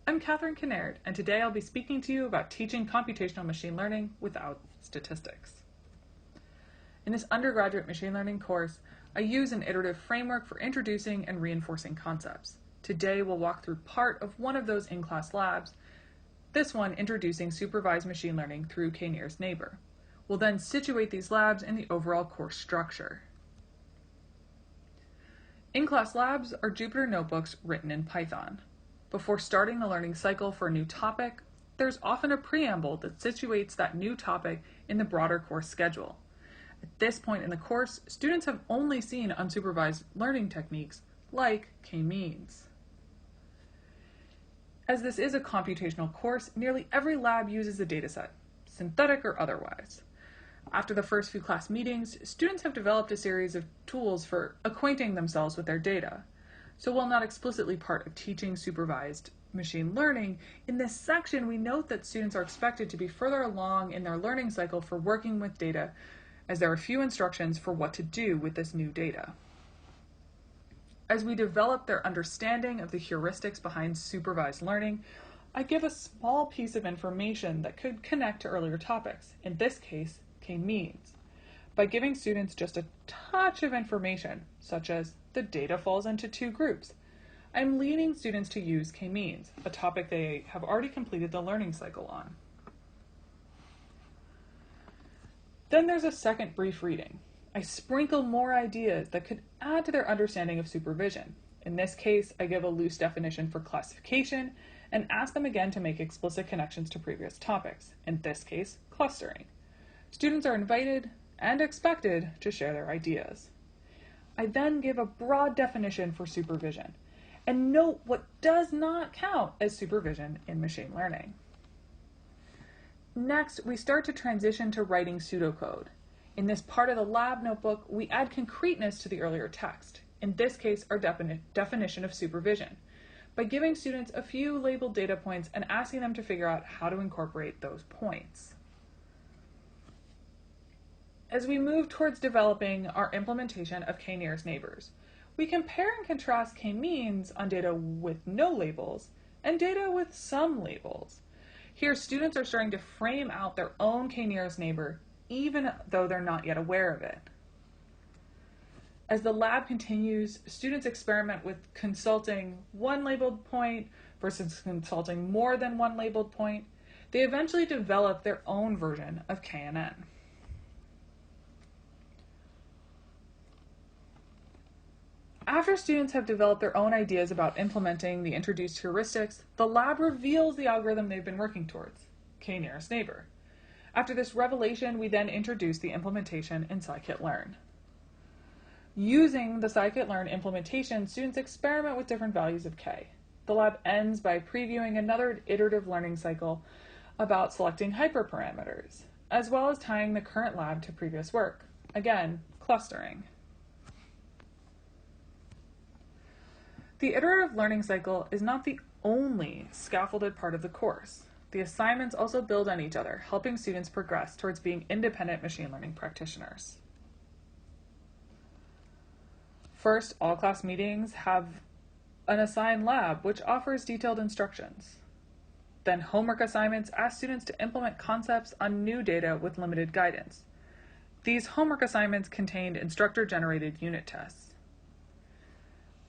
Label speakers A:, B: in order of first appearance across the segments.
A: I'm Katherine Kinnaird, and today I'll be speaking to you about teaching computational machine learning without statistics. In this undergraduate machine learning course, I use an iterative framework for introducing and reinforcing concepts. Today we'll walk through part of one of those in-class labs, this one introducing supervised machine learning through Kinnaird neighbor. We'll then situate these labs in the overall course structure. In-class labs are Jupyter notebooks written in Python. Before starting the learning cycle for a new topic, there's often a preamble that situates that new topic in the broader course schedule. At this point in the course, students have only seen unsupervised learning techniques like k-means. As this is a computational course, nearly every lab uses a dataset, synthetic or otherwise. After the first few class meetings, students have developed a series of tools for acquainting themselves with their data. So while not explicitly part of teaching supervised machine learning, in this section we note that students are expected to be further along in their learning cycle for working with data, as there are few instructions for what to do with this new data. As we develop their understanding of the heuristics behind supervised learning, I give a small piece of information that could connect to earlier topics, in this case, k-means. By giving students just a touch of information, such as the data falls into two groups, I'm leading students to use k-means, a topic they have already completed the learning cycle on. Then there's a second brief reading. I sprinkle more ideas that could add to their understanding of supervision. In this case, I give a loose definition for classification and ask them again to make explicit connections to previous topics, in this case, clustering. Students are invited and expected to share their ideas. I then give a broad definition for supervision, and note what does not count as supervision in machine learning. Next, we start to transition to writing pseudocode. In this part of the lab notebook, we add concreteness to the earlier text, in this case our definition of supervision, by giving students a few labeled data points and asking them to figure out how to incorporate those points. As we move towards developing our implementation of Kinnaird neighbors, we compare and contrast k-means on data with no labels and data with some labels. Here, students are starting to frame out their own Kinnaird neighbor, even though they're not yet aware of it. As the lab continues, students experiment with consulting one labeled point versus consulting more than one labeled point. They eventually develop their own version of KNN. After students have developed their own ideas about implementing the introduced heuristics, the lab reveals the algorithm they've been working towards, Kinnaird neighbor. After this revelation, we then introduce the implementation in scikit-learn. Using the scikit-learn implementation, students experiment with different values of k. The lab ends by previewing another iterative learning cycle about selecting hyperparameters, as well as tying the current lab to previous work. Again, clustering. The iterative learning cycle is not the only scaffolded part of the course. The assignments also build on each other, helping students progress towards being independent machine learning practitioners. First, all class meetings have an assigned lab, which offers detailed instructions. Then homework assignments ask students to implement concepts on new data with limited guidance. These homework assignments contained instructor-generated unit tests.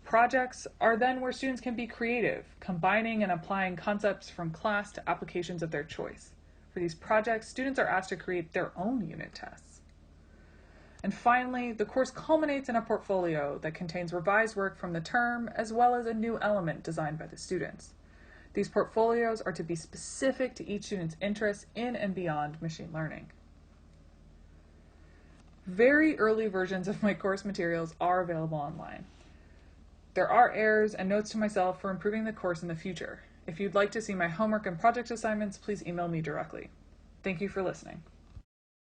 A: Projects are then where students can be creative, combining and applying concepts from class to applications of their choice. For these projects, students are asked to create their own unit tests. And finally, the course culminates in a portfolio that contains revised work from the term, as well as a new element designed by the students. These portfolios are to be specific to each student's interests in and beyond machine learning. Very early versions of my course materials are available online. There are errors and notes to myself for improving the course in the future. If you'd like to see my homework and project assignments, please email me directly. Thank you for listening.